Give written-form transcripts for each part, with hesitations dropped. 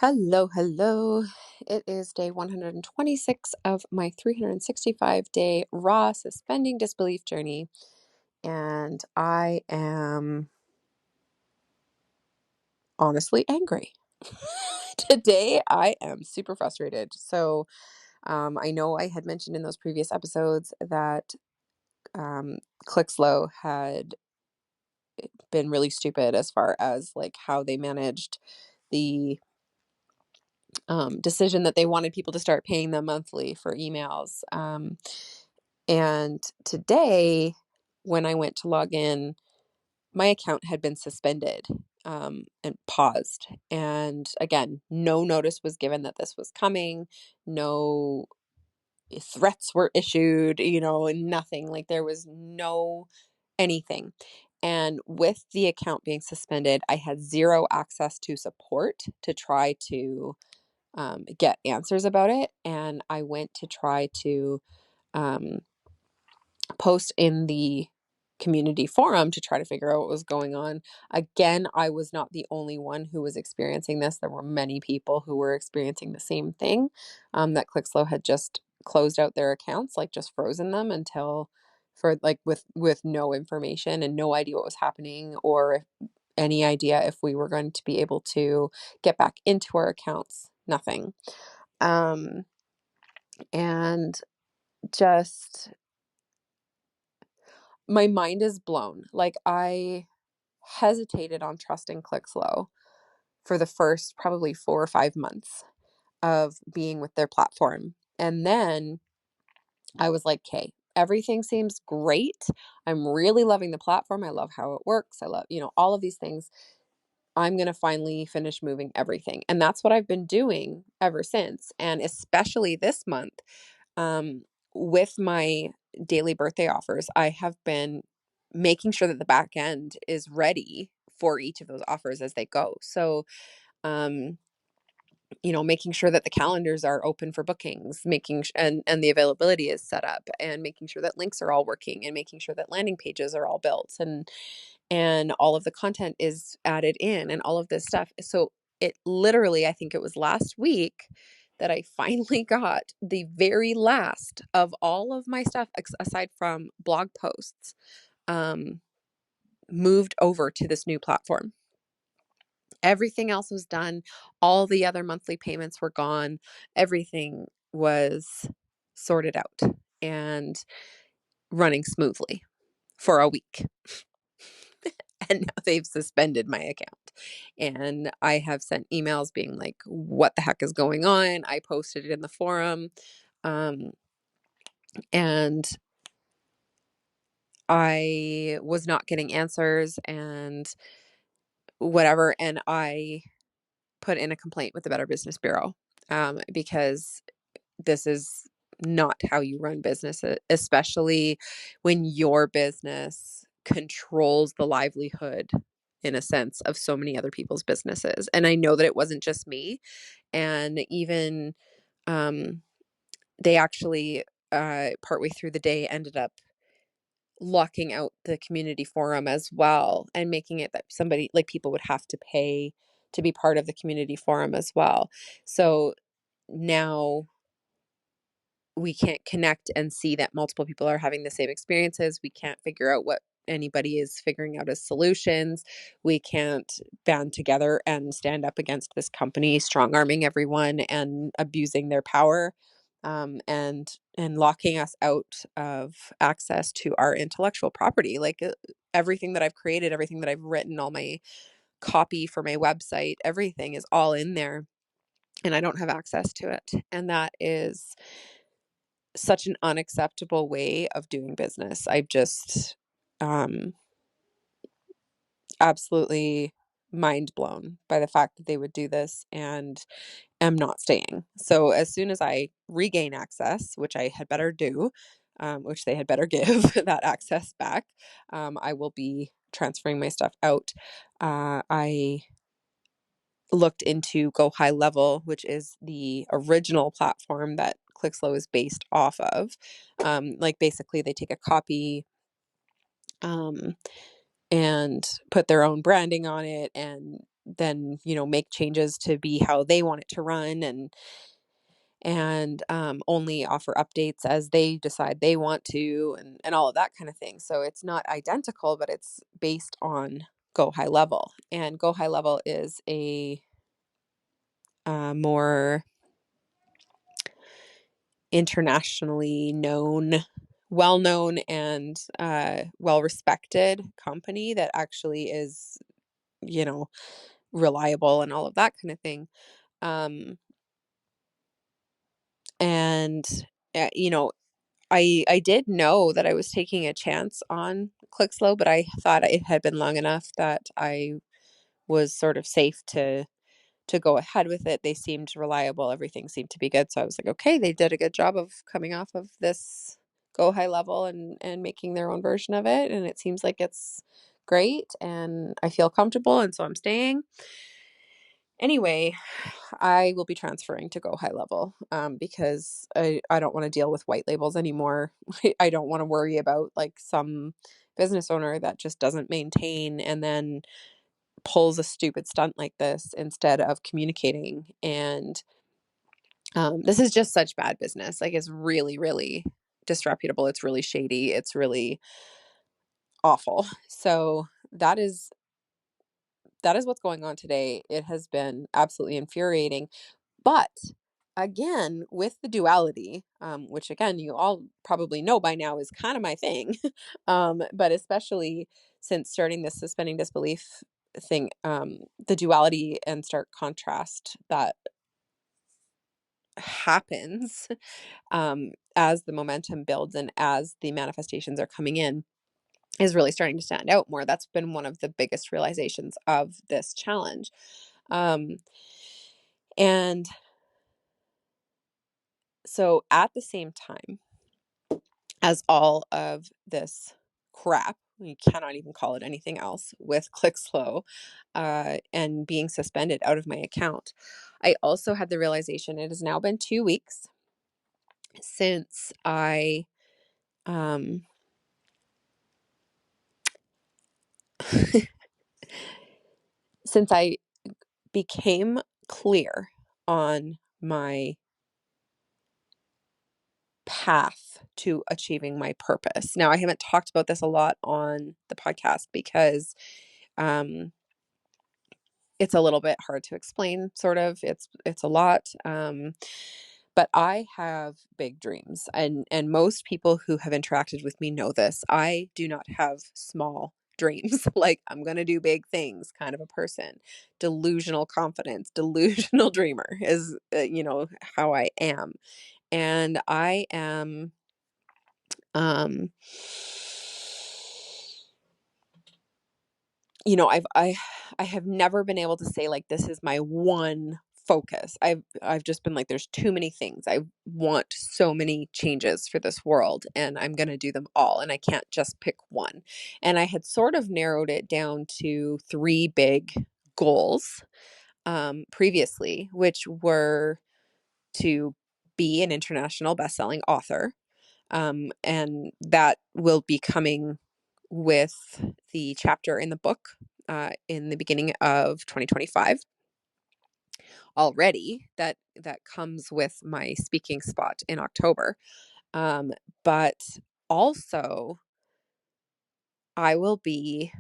Hello, hello. It is day 126 of my 365-day raw suspending disbelief journey, and I am honestly angry. Today, I am super frustrated. I know I had mentioned in those previous episodes that Clixlo had been really stupid as far as like how they managed the decision that they wanted people to start paying them monthly for emails. And today, when I went to log in, my account had been suspended and paused. And again, no notice was given that this was coming. No threats were issued, and nothing. Like there was no anything. And with the account being suspended, I had zero access to support to try to get answers about it. And I went to try to um, post in the community forum to try to figure out what was going on. Again, I was not the only one who was experiencing this. There were many people who were experiencing the same thing, that Clixlo had just closed out their accounts, like just frozen them until for like with no information and no idea what was happening or any idea if we were going to be able to get back into our accounts. Nothing. Um, and just my mind is blown. Like I hesitated on trusting Clixlo for the first probably 4 or 5 months of being with their platform. And then I was like, okay, everything seems great. I'm really loving the platform. I love how it works. I love, all of these things. I'm going to finally finish moving everything. And that's what I've been doing ever since. And especially this month, um, with my daily birthday offers, I have been making sure that the back end is ready for each of those offers as they go. So, um, making sure that the calendars are open for bookings, and the availability is set up, and making sure that links are all working, and making sure that landing pages are all built, and all of the content is added in, and all of this stuff. So it literally, I think it was last week that I finally got the very last of all of my stuff, aside from blog posts, um, moved over to this new platform. Everything else was done. All the other monthly payments were gone. Everything was sorted out and running smoothly for a week. And now they've suspended my account. And I have sent emails being like, what the heck is going on? I posted it in the forum. Um, and I was not getting answers and whatever. And I put in a complaint with the Better Business Bureau, because this is not how you run business, especially when your business controls the livelihood, in a sense, of so many other people's businesses. And I know that it wasn't just me. And even um, they actually, partway through the day, ended up locking out the community forum as well and making it that somebody, like, people would have to pay to be part of the community forum as well. So now we can't connect and see that multiple people are having the same experiences. We can't figure out what anybody is figuring out as solutions. We can't band together and stand up against this company, strong arming everyone and abusing their power, and locking us out of access to our intellectual property. Like, everything that I've created, everything that I've written, all my copy for my website, everything is all in there, and I don't have access to it. And that is such an unacceptable way of doing business. I've just um, absolutely mind blown by the fact that they would do this, and am not staying. So as soon as I regain access, which I had better do, which they had better give that access back, I will be transferring my stuff out. I looked into Go High Level, which is the original platform that Clixlo is based off of. Like, basically they take a copy, um, and put their own branding on it and then, make changes to be how they want it to run, and only offer updates as they decide they want to, and all of that kind of thing. So it's not identical, but it's based on Go High Level. And Go High Level is a more internationally well known, and well respected company that actually is, reliable and all of that kind of thing. And, uh, you know, I did know that I was taking a chance on Clixlo, but I thought it had been long enough that I was sort of safe to go ahead with it. They seemed reliable. Everything seemed to be good. So I was like, okay, they did a good job of coming off of this Go High Level and making their own version of it. And it seems like it's great, and I feel comfortable, and so I'm staying. Anyway, I will be transferring to Go High Level, because I don't want to deal with white labels anymore. I don't want to worry about like some business owner that just doesn't maintain and then pulls a stupid stunt like this instead of communicating. And this is just such bad business. Like, it's really, really disreputable. It's really shady. It's really awful. So that is what's going on today. It has been absolutely infuriating. But again, with the duality, which again, you all probably know by now is kind of my thing, but especially since starting this suspending disbelief thing, the duality and stark contrast that happens, as the momentum builds and as the manifestations are coming in, is really starting to stand out more. That's been one of the biggest realizations of this challenge. Um, and so at the same time as all of this crap, you cannot even call it anything else, with Clixlo, and being suspended out of my account, I also had the realization it has now been 2 weeks since um, since I became clear on my path to achieving my purpose. Now, I haven't talked about this a lot on the podcast because um, it's a little bit hard to explain, sort of. It's a lot. But I have big dreams, and most people who have interacted with me know this. I do not have small dreams. Like, I'm going to do big things kind of a person. Delusional confidence, delusional dreamer is, how I am. And I am, um, I have never been able to say like this is my one focus. I've just been like, there's too many things. I want so many changes for this world, and I'm going to do them all, and I can't just pick one. And I had sort of narrowed it down to three big goals, previously, which were to be an international best-selling author. And that will be coming with the chapter in the book, in the beginning of 2025. Already, that comes with my speaking spot in October. But also, I will be,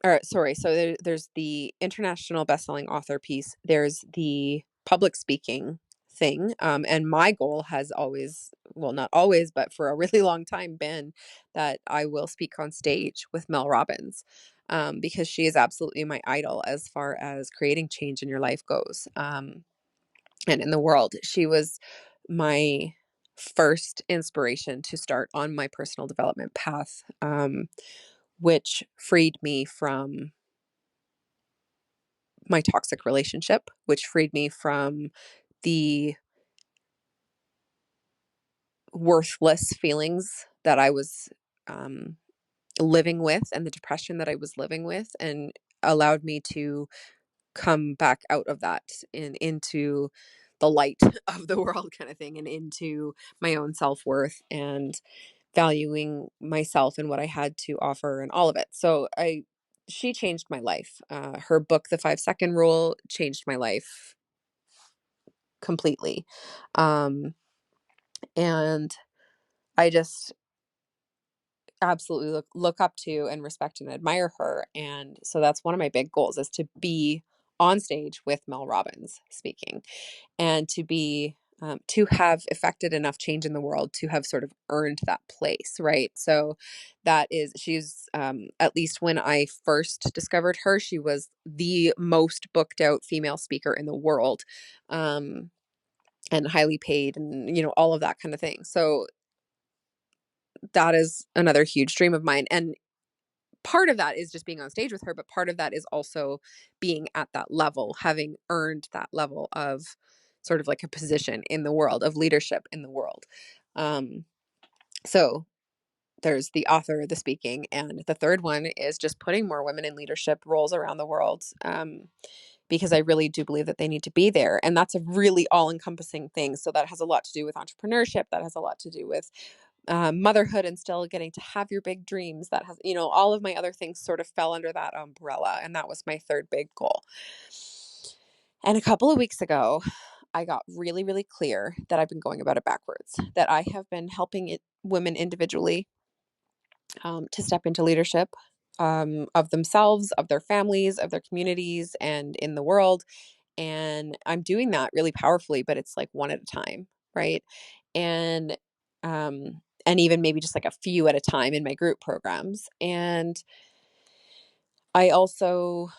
or sorry, so there's the international bestselling author piece. There's the public speaking thing. And my goal has always, well, not always, but for a really long time, been that I will speak on stage with Mel Robbins, because she is absolutely my idol as far as creating change in your life goes, and in the world. She was my first inspiration to start on my personal development path, which freed me from my toxic relationship, which freed me from the worthless feelings that I was, um, living with, and the depression that I was living with, and allowed me to come back out of that and into the light of the world kind of thing, and into my own self-worth and valuing myself and what I had to offer and all of it. So she changed my life. Her book, The 5 Second Rule, changed my life completely. Um, and I just absolutely look up to and respect and admire her. And so that's one of my big goals, is to be on stage with Mel Robbins speaking, and to have affected enough change in the world to have sort of earned that place, right? So she's, at least when I first discovered her, she was the most booked out female speaker in the world, and highly paid, and all of that kind of thing. So that is another huge dream of mine. And part of that is just being on stage with her, but part of that is also being at that level, having earned that level of sort of like a position in the world, of leadership in the world. Um, so there's the author, the speaking, and the third one is just putting more women in leadership roles around the world, because I really do believe that they need to be there. And that's a really all encompassing thing. So that has a lot to do with entrepreneurship. That has a lot to do with motherhood, and still getting to have your big dreams. That has, all of my other things sort of fell under that umbrella. And that was my third big goal. And a couple of weeks ago, I got really, really clear that I've been going about it backwards, that I have been helping women individually, to step into leadership, of themselves, of their families, of their communities, and in the world. And I'm doing that really powerfully, but it's like one at a time, right? And and even maybe just like a few at a time in my group programs. And I also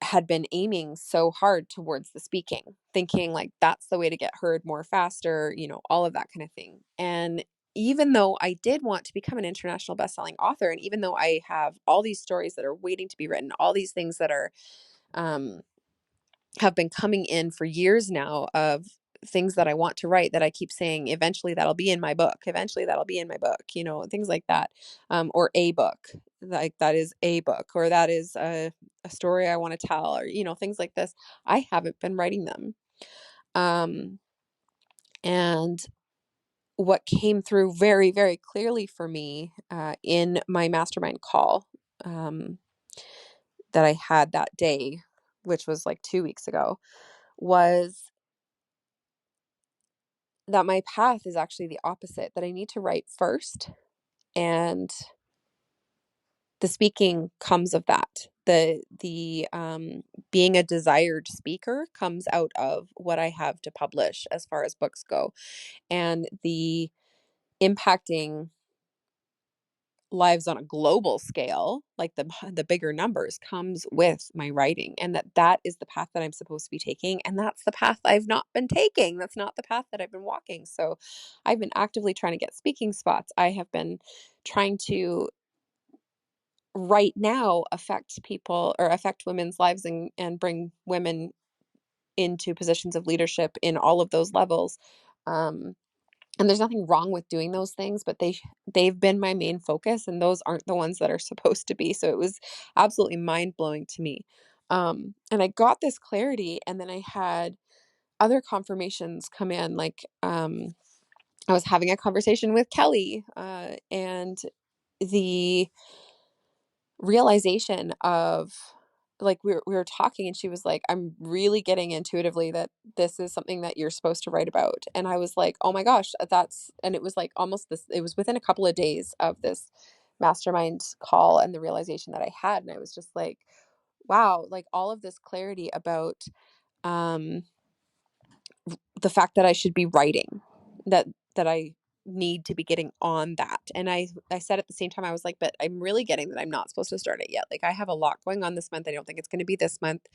had been aiming so hard towards the speaking, thinking like that's the way to get heard more faster, all of that kind of thing. And even though I did want to become an international bestselling author, and even though I have all these stories that are waiting to be written, all these things that are um, have been coming in for years now, of things that I want to write, that I keep saying, eventually that'll be in my book, eventually that'll be in my book, things like that. Or a book, like that is a book, or that is a story I want to tell, or, things like this. I haven't been writing them. Um, and what came through very, very clearly for me, in my mastermind call, um, that I had that day, which was like 2 weeks ago, was that my path is actually the opposite, that I need to write first, and the speaking comes of that. The being a desired speaker comes out of what I have to publish as far as books go, and the impacting lives on a global scale, like the bigger numbers, comes with my writing. And that is the path that I'm supposed to be taking, and that's the path I've not been taking. That's not the path that I've been walking. So I've been actively trying to get speaking spots. I have been trying to right now affect people, or affect women's lives, and bring women into positions of leadership in all of those levels. um, and there's nothing wrong with doing those things, but they've been my main focus, and those aren't the ones that are supposed to be. So it was absolutely mind-blowing to me. And I got this clarity, and then I had other confirmations come in. Like, I was having a conversation with Kelly, and the realization of, like, we were talking, and she was like, "I'm really getting intuitively that this is something that you're supposed to write about." And I was like, "Oh my gosh, that's," and it was like almost this, it was within a couple of days of this mastermind call and the realization that I had. And I was just like, wow, like all of this clarity about um the fact that I should be writing, that I need to be getting on that. And I said at the same time, I was like, but I'm really getting that I'm not supposed to start it yet. Like, I have a lot going on this month. I don't think it's going to be this month.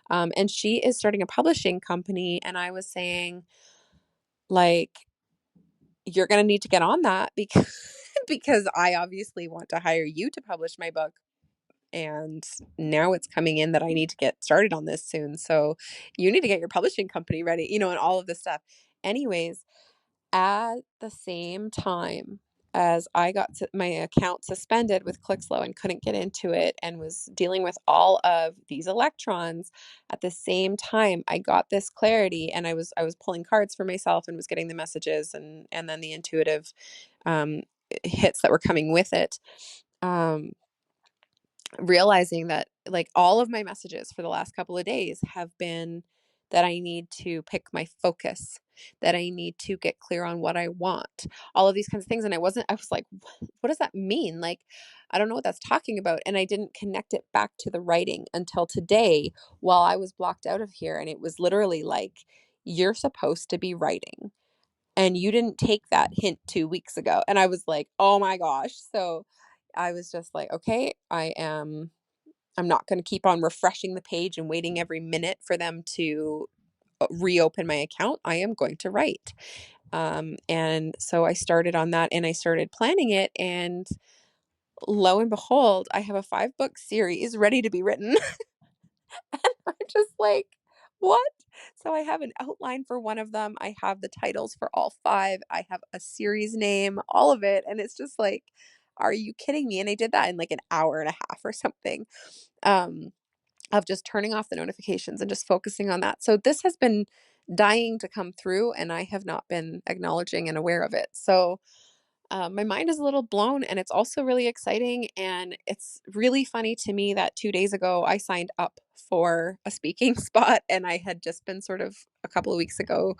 And she is starting a publishing company, and I was saying, like, you're going to need to get on that, because because I obviously want to hire you to publish my book. And now it's coming in that I need to get started on this soon. So you need to get your publishing company ready, and all of this stuff. Anyways, at the same time as I got my account suspended with Clixlo and couldn't get into it, and was dealing with all of these electrons, at the same time I got this clarity, and I was pulling cards for myself, and was getting the messages, and then the intuitive um, hits that were coming with it. um, realizing that like all of my messages for the last couple of days have been that I need to pick my focus, that I need to get clear on what I want, all of these kinds of things. And I was like, what does that mean? Like, I don't know what that's talking about. And I didn't connect it back to the writing until today while I was blocked out of here. And it was literally like, you're supposed to be writing. And you didn't take that hint 2 weeks ago. And I was like, oh my gosh. So I was just like, okay, I'm not going to keep on refreshing the page and waiting every minute for them to reopen my account. I am going to write. And so I started on that and I started planning it. And lo and behold, I have a 5-book series ready to be written. I'm just like, what? So I have an outline for one of them. I have the titles for all 5. I have a series name, all of it. And it's just like, are you kidding me? And I did that in like an hour and a half or something. Of just turning off the notifications and just focusing on that. So this has been dying to come through and I have not been acknowledging and aware of it. So my mind is a little blown and it's also really exciting. And it's really funny to me that 2 days ago I signed up for a speaking spot and I had just been sort of a couple of weeks ago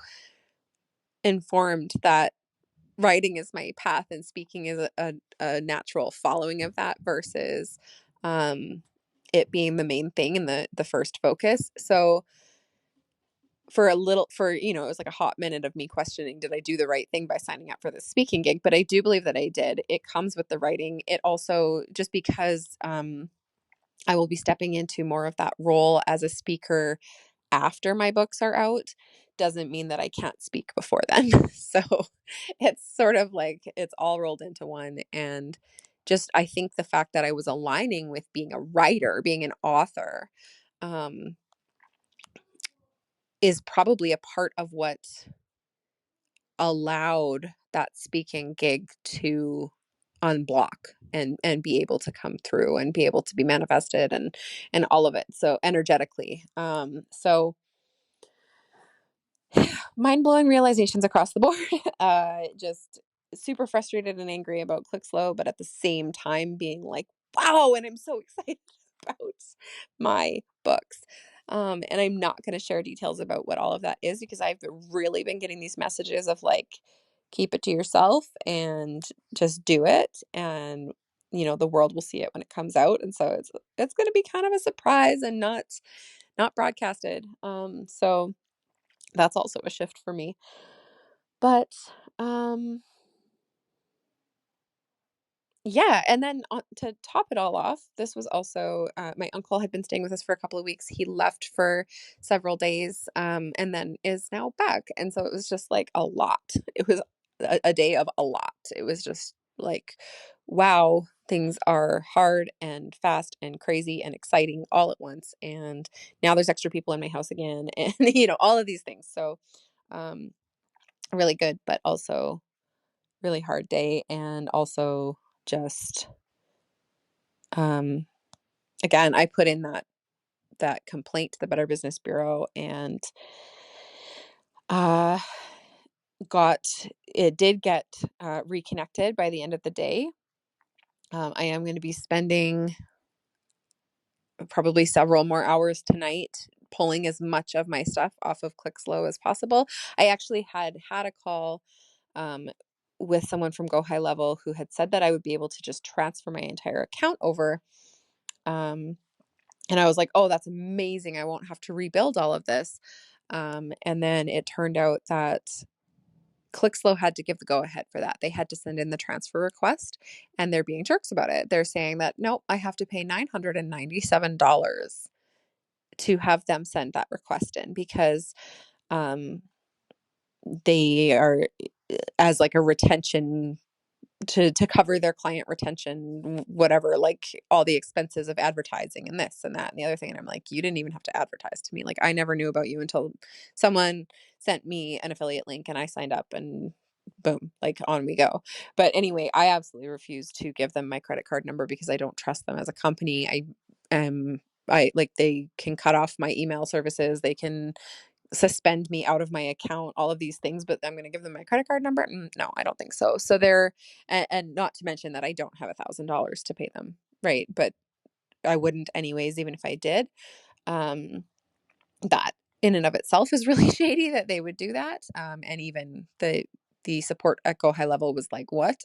informed that writing is my path and speaking is a natural following of that versus it being the main thing and the first focus. So it was like a hot minute of me questioning, did I do the right thing by signing up for this speaking gig? But I do believe that I did. It comes with the writing. It also, just because I will be stepping into more of that role as a speaker after my books are out, doesn't mean that I can't speak before then. So it's sort of like it's all rolled into one. And just, I think the fact that I was aligning with being a writer, being an author, um, is probably a part of what allowed that speaking gig to unblock and be able to come through and be able to be manifested and all of it. So energetically. So mind-blowing realizations across the board. Just super frustrated and angry about Clixlo, but at the same time being like, wow, and I'm so excited about my books. And I'm not going to share details about what all of that is because I've really been getting these messages of like, keep it to yourself and just do it. And the world will see it when it comes out. And so it's going to be kind of a surprise and not broadcasted. So that's also a shift for me. But um yeah, and then to top it all off, this was also my uncle had been staying with us for a couple of weeks. He left for several days and then is now back. And so it was just like a lot. It was a day of a lot. It was just like, wow, things are hard and fast and crazy and exciting all at once. And now there's extra people in my house again and all of these things. So um really good, but also really hard day. And also just, um, again, I put in that complaint to the Better Business Bureau and, uh, got it did get, reconnected by the end of the day. I am going to be spending probably several more hours tonight pulling as much of my stuff off of Clixlo as possible. I actually had a call um, with someone from Go High Level who had said that I would be able to just transfer my entire account over. And I was like, oh, that's amazing. I won't have to rebuild all of this. And then it turned out that Clixlo had to give the go ahead for that. They had to send in the transfer request and they're being jerks about it. They're saying that, nope, I have to pay $997 to have them send that request in because um, they are as like a retention to cover their client retention, whatever, like all the expenses of advertising and this and that and the other thing. And I'm like, you didn't even have to advertise to me. Like I never knew about you until someone sent me an affiliate link and I signed up and boom, like on we go. But anyway, I absolutely refuse to give them my credit card number because I don't trust them as a company. I like they can cut off my email services. They can suspend me out of my account, all of these things, but I'm going to give them my credit card number. No, I don't think so. So and not to mention that I don't have $1,000 to pay them. Right. But I wouldn't anyways, even if I did. That in and of itself is really shady that they would do that. And even the support at Go High Level was like, what?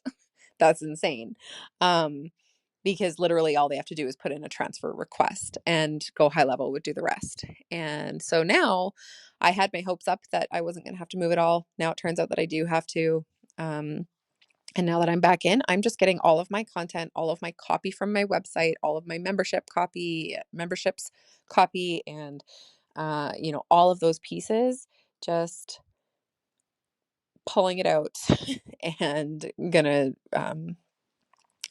That's insane. Because literally all they have to do is put in a transfer request and Go High Level would do the rest. And so now I had my hopes up that I wasn't going to have to move at all. Now it turns out that I do have to. And now that I'm back in, I'm just getting all of my content, all of my copy from my website, all of my memberships copy, and all of those pieces, just pulling it out and gonna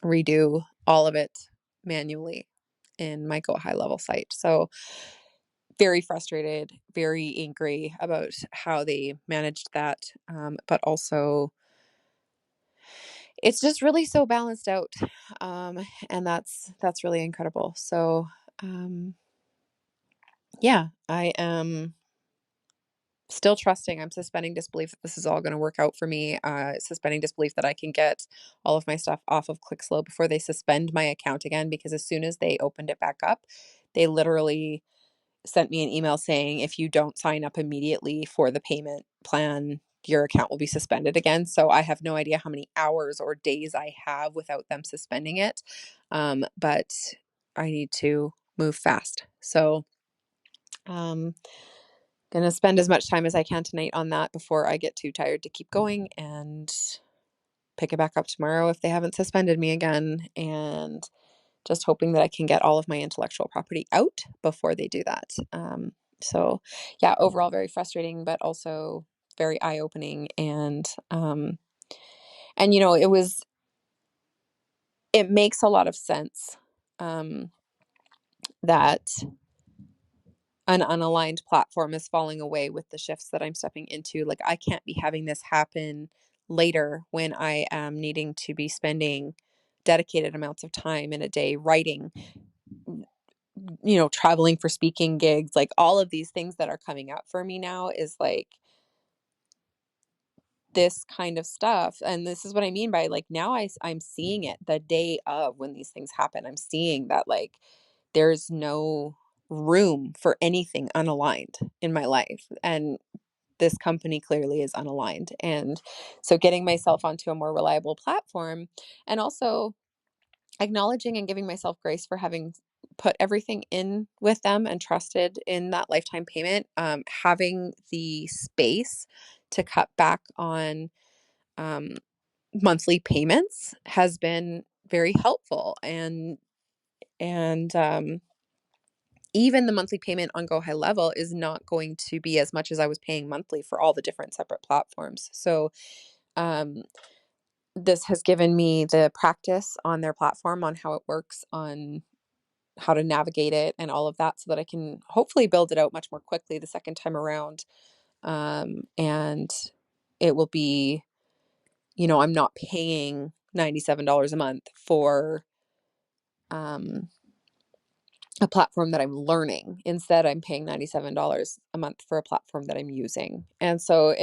redo all of it manually in my Go High Level site. So very frustrated, very angry about how they managed that, but also it's just really so balanced out, and that's really incredible. So yeah, I am still trusting. I'm suspending disbelief that this is all going to work out for me. Suspending disbelief that I can get all of my stuff off of Clixlo before they suspend my account again, because as soon as they opened it back up, they literally sent me an email saying, if you don't sign up immediately for the payment plan, your account will be suspended again. So I have no idea how many hours or days I have without them suspending it. But I need to move fast. So gonna spend as much time as I can tonight on that before I get too tired to keep going, and pick it back up tomorrow if they haven't suspended me again, and just hoping that I can get all of my intellectual property out before they do that. So yeah, overall very frustrating, but also very eye-opening. And it makes a lot of sense that an unaligned platform is falling away with the shifts that I'm stepping into. Like, I can't be having this happen later when I am needing to be spending dedicated amounts of time in a day writing, traveling for speaking gigs, like all of these things that are coming up for me now is like this kind of stuff. And this is what I mean by like, now I'm seeing it the day of when these things happen. I'm seeing that like there's no room for anything unaligned in my life. And this company clearly is unaligned. And so getting myself onto a more reliable platform, and also acknowledging and giving myself grace for having put everything in with them and trusted in that lifetime payment, having the space to cut back on um, monthly payments has been very helpful. And even the monthly payment on Go High Level is not going to be as much as I was paying monthly for all the different separate platforms. So um, this has given me the practice on their platform on how it works, on how to navigate it and all of that, so that I can hopefully build it out much more quickly the second time around. And it will be, I'm not paying $97 a month for a platform that I'm learning. Instead, I'm paying $97 a month for a platform that I'm using. And so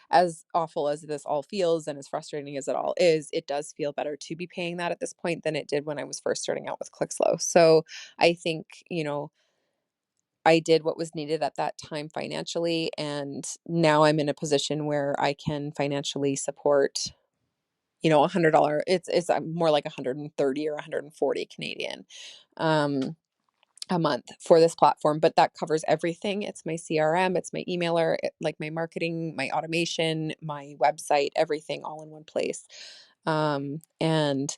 as awful as this all feels and as frustrating as it all is, it does feel better to be paying that at this point than it did when I was first starting out with Clixlo. So I think, I did what was needed at that time financially, and now I'm in a position where I can financially support, $100. It's more like 130 or 140 Canadian. A month for this platform, but that covers everything. It's my CRM, it's my emailer, like my marketing, my automation, my website, everything all in one place. And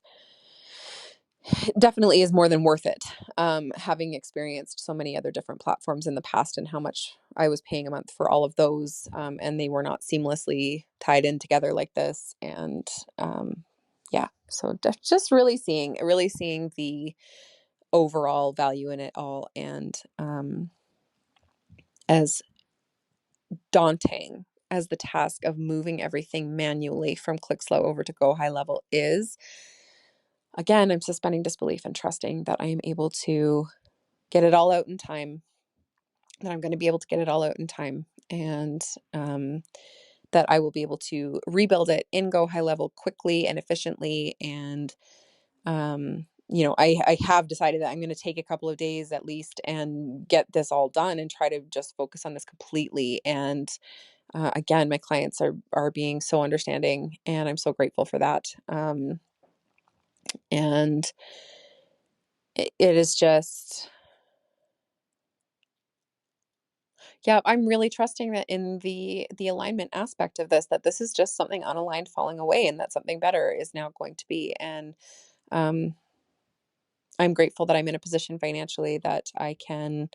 definitely is more than worth it. Having experienced so many other different platforms in the past and how much I was paying a month for all of those, and they were not seamlessly tied in together like this. And yeah, so just really seeing the overall value in it all. And as daunting as the task of moving everything manually from Clixlo over to Go High Level is, again, I'm suspending disbelief and trusting that I am able to get it all out in time, that I'm going to be able to get it all out in time, and that I will be able to rebuild it in Go High Level quickly and efficiently. And, I have decided that I'm going to take a couple of days at least and get this all done and try to just focus on this completely. And again, my clients are being so understanding, and I'm so grateful for that. And it is just, yeah, I'm really trusting that in the alignment aspect of this, that this is just something unaligned falling away, and that something better is now going to be. And um, I'm grateful that I'm in a position financially that I can,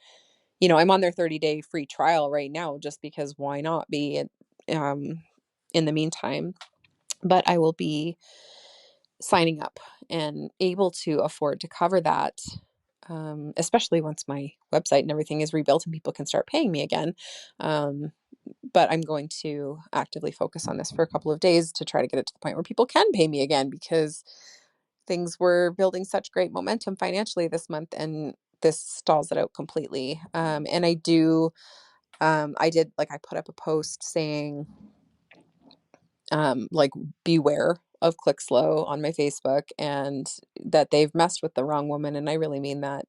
I'm on their 30-day free trial right now, just because why not be um, in the meantime. But I will be signing up and able to afford to cover that, especially once my website and everything is rebuilt and people can start paying me again. Um, but I'm going to actively focus on this for a couple of days to try to get it to the point where people can pay me again, because things were building such great momentum financially this month, and this stalls it out completely. And I did, like, I put up a post saying, like, beware of Clixlo on my Facebook, and that they've messed with the wrong woman. And I really mean that.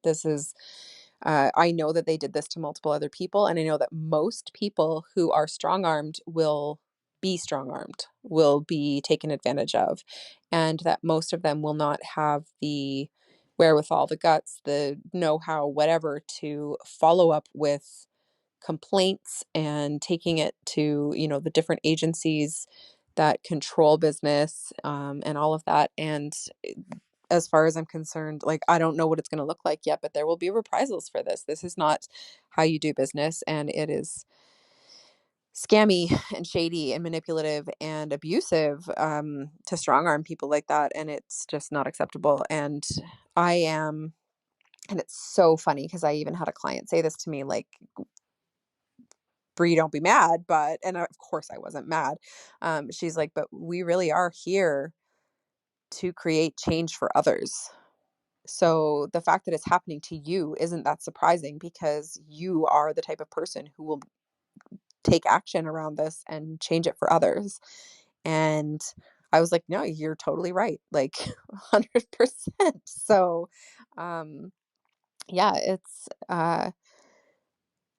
I know that they did this to multiple other people, and I know that most people who are strong armed will be strong armed, will be taken advantage of, and that most of them will not have the wherewithal, the guts, the know how, whatever, to follow up with complaints and taking it to, the different agencies that control business, and all of that. And as far as I'm concerned, like, I don't know what it's going to look like yet, but there will be reprisals for this. This is not how you do business, and it is scammy and shady and manipulative and abusive, to strong arm people like that, and it's just not acceptable. And I am, and it's so funny because I even had a client say this to me, like, Bree, don't be mad, but, and of course I wasn't mad. She's like, but we really are here to create change for others. So the fact that it's happening to you isn't that surprising, because you are the type of person who will take action around this and change it for others. And I was like, no, you're totally right. Like, 100%. So, um, yeah, it's,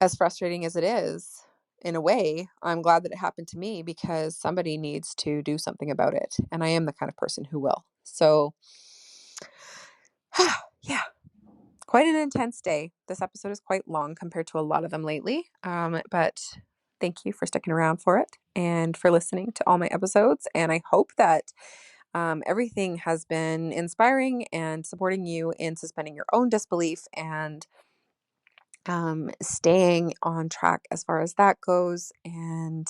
as frustrating as it is, in a way, I'm glad that it happened to me, because somebody needs to do something about it. And I am the kind of person who will. So, yeah, quite an intense day. This episode is quite long compared to a lot of them lately. But thank you for sticking around for it and for listening to all my episodes. And I hope that everything has been inspiring and supporting you in suspending your own disbelief, and staying on track as far as that goes. And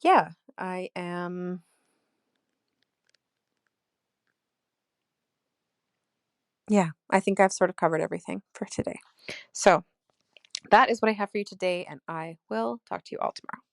yeah, I am. Yeah, I think I've sort of covered everything for today. So that is what I have for you today, and I will talk to you all tomorrow.